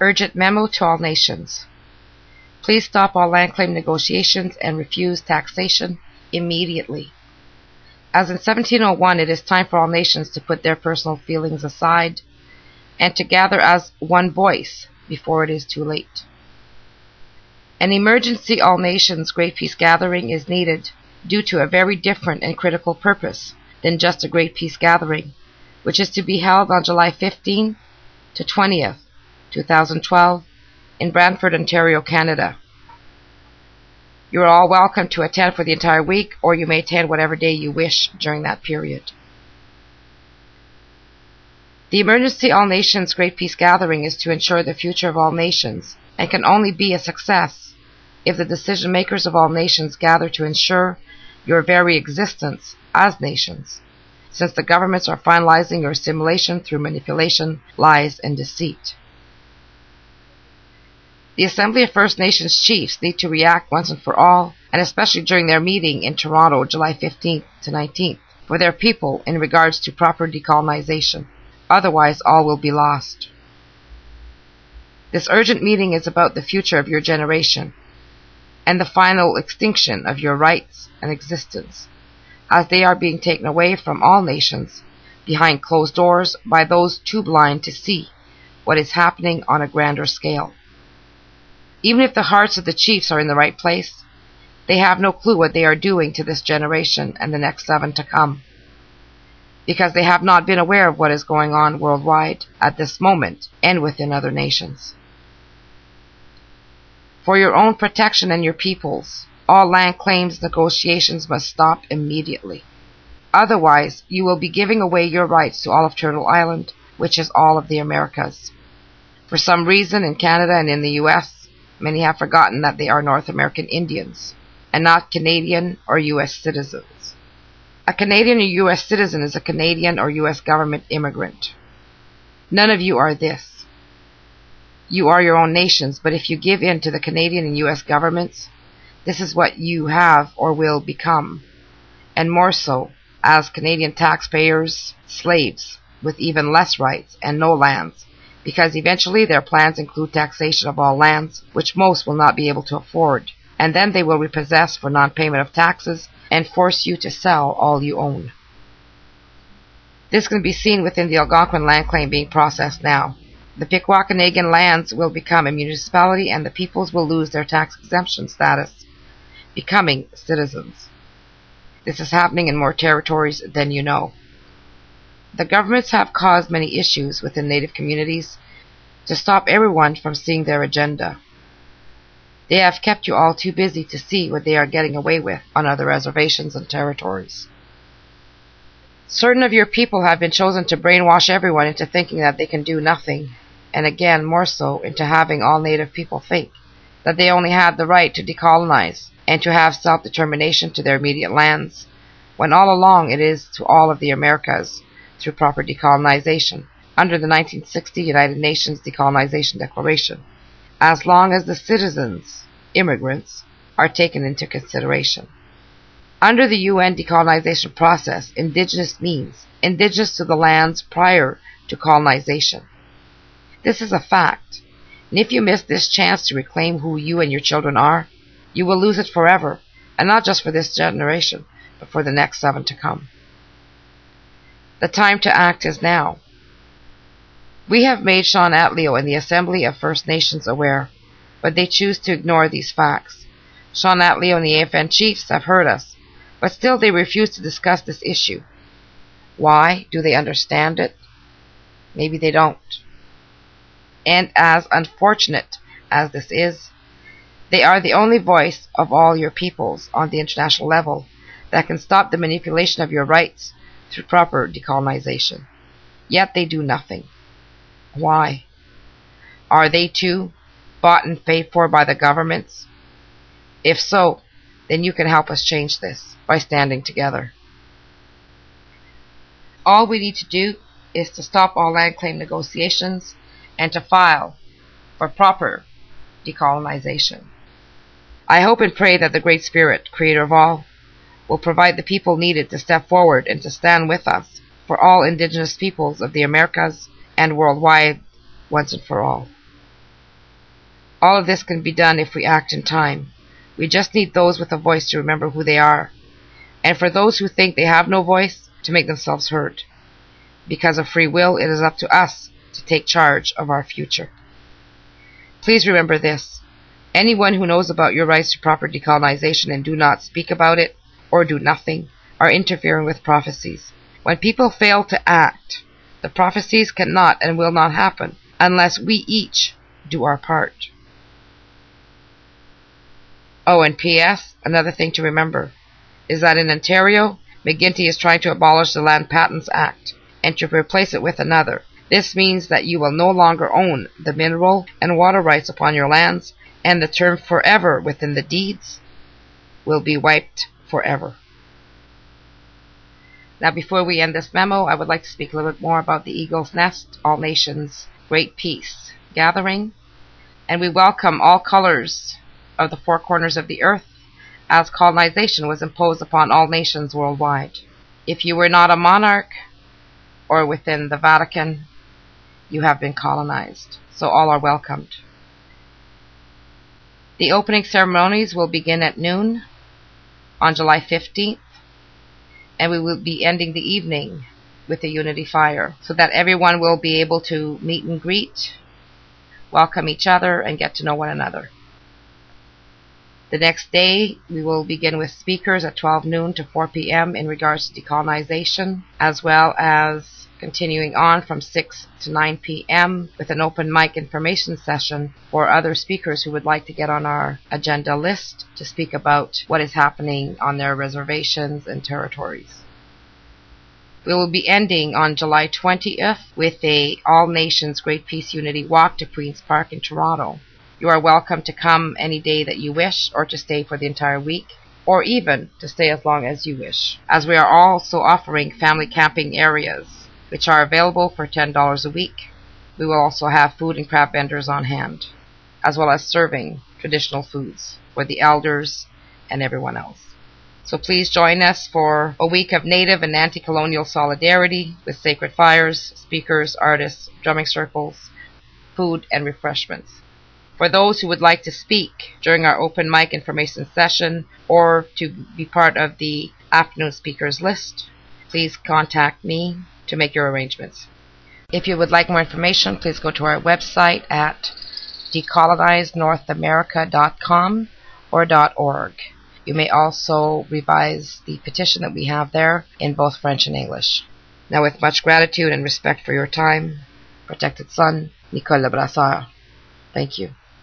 Urgent memo to all nations. Please stop all land claim negotiations and refuse taxation immediately. As in 1701, it is time for all nations to put their personal feelings aside and to gather as one voice before it is too late. An emergency all nations Great Peace Gathering is needed due to a very different and critical purpose than just a Great Peace Gathering, which is to be held on July 15 to 20th, 2012 in Brantford, Ontario, Canada. You are all welcome to attend for the entire week, or you may attend whatever day you wish during that period. The Emergency All Nations Great Peace Gathering is to ensure the future of all nations and can only be a success if the decision makers of all nations gather to ensure your very existence as nations, since the governments are finalizing your assimilation through manipulation, lies, and deceit. The Assembly of First Nations Chiefs need to react once and for all, and especially during their meeting in Toronto, July 15th to 19th, for their people in regards to proper decolonization. Otherwise, all will be lost. This urgent meeting is about the future of your generation and the final extinction of your rights and existence, as they are being taken away from all nations behind closed doors by those too blind to see what is happening on a grander scale. Even if the hearts of the chiefs are in the right place, they have no clue what they are doing to this generation and the next 7 to come, because they have not been aware of what is going on worldwide at this moment and within other nations. For your own protection and your people's, all land claims negotiations must stop immediately. Otherwise, you will be giving away your rights to all of Turtle Island, which is all of the Americas. For some reason, in Canada and in the US, many have forgotten that they are North American Indians, and not Canadian or U.S. citizens. A Canadian or U.S. citizen is a Canadian or U.S. government immigrant. None of you are this. You are your own nations, but if you give in to the Canadian and U.S. governments, this is what you have or will become, and more so, as Canadian taxpayers, slaves, with even less rights and no lands, because eventually their plans include taxation of all lands, which most will not be able to afford, and then they will repossess for non-payment of taxes and force you to sell all you own. This can be seen within the Algonquin land claim being processed now. The Pikwakanagan lands will become a municipality and the peoples will lose their tax exemption status, becoming citizens. This is happening in more territories than you know. The governments have caused many issues within Native communities to stop everyone from seeing their agenda. They have kept you all too busy to see what they are getting away with on other reservations and territories. Certain of your people have been chosen to brainwash everyone into thinking that they can do nothing, and again more so into having all Native people think that they only had the right to decolonize and to have self-determination to their immediate lands, when all along it is to all of the Americas, through proper decolonization, under the 1960 United Nations Decolonization Declaration, as long as the citizens, immigrants, are taken into consideration. Under the UN decolonization process, indigenous means indigenous to the lands prior to colonization. This is a fact, and if you miss this chance to reclaim who you and your children are, you will lose it forever, and not just for this generation, but for the next 7 to come. The time to act is now. We have made Sean Atleo and the Assembly of First Nations aware, but they choose to ignore these facts. Sean Atleo and the AFN chiefs have heard us, but still they refuse to discuss this issue. Why? Do they understand it? Maybe they don't. And as unfortunate as this is, they are the only voice of all your peoples on the international level that can stop the manipulation of your rights through proper decolonization. Yet they do nothing. Why? Are they too bought and paid for by the governments? If so, then you can help us change this by standing together. All we need to do is to stop all land claim negotiations and to file for proper decolonization. I hope and pray that the Great Spirit, Creator of all, will provide the people needed to step forward and to stand with us for all indigenous peoples of the Americas and worldwide once and for all. All of this can be done if we act in time. We just need those with a voice to remember who they are, and for those who think they have no voice, to make themselves heard. Because of free will, it is up to us to take charge of our future. Please remember this. Anyone who knows about your rights to proper decolonization and do not speak about it, or do nothing, are interfering with prophecies. When people fail to act, the prophecies cannot and will not happen unless we each do our part. Oh, and P.S., another thing to remember is that in Ontario, McGuinty is trying to abolish the Land Patents Act and to replace it with another. This means that you will no longer own the mineral and water rights upon your lands, and the term forever within the deeds will be wiped forever. Now, before we end this memo, I would like to speak a little bit more about the Eagle's Nest, All Nations Great Peace Gathering, and we welcome all colors of the four corners of the earth, as colonization was imposed upon all nations worldwide. If you were not a monarch or within the Vatican, you have been colonized, so all are welcomed. The opening ceremonies will begin at noon on July 15th, and we will be ending the evening with a unity fire, so that everyone will be able to meet and greet, welcome each other, and get to know one another. The next day, we will begin with speakers at 12 noon to 4 p.m. in regards to decolonization, as well as continuing on from 6 to 9 p.m. with an open mic information session for other speakers who would like to get on our agenda list to speak about what is happening on their reservations and territories. We will be ending on July 20th with a All Nations Great Peace Unity Walk to Queen's Park in Toronto. You are welcome to come any day that you wish, or to stay for the entire week, or even to stay as long as you wish, as we are also offering family camping areas, which are available for $10 a week. We will also have food and craft vendors on hand, as well as serving traditional foods for the elders and everyone else. So please join us for a week of Native and anti-colonial solidarity with sacred fires, speakers, artists, drumming circles, food, and refreshments. For those who would like to speak during our open mic information session or to be part of the afternoon speakers list, please contact me to make your arrangements. If you would like more information, please go to our website at decolonizenorthamerica.com or .org. You may also revise the petition that we have there in both French and English. Now, with much gratitude and respect for your time, Protected Son, Nicole Lebrasseur. Thank you.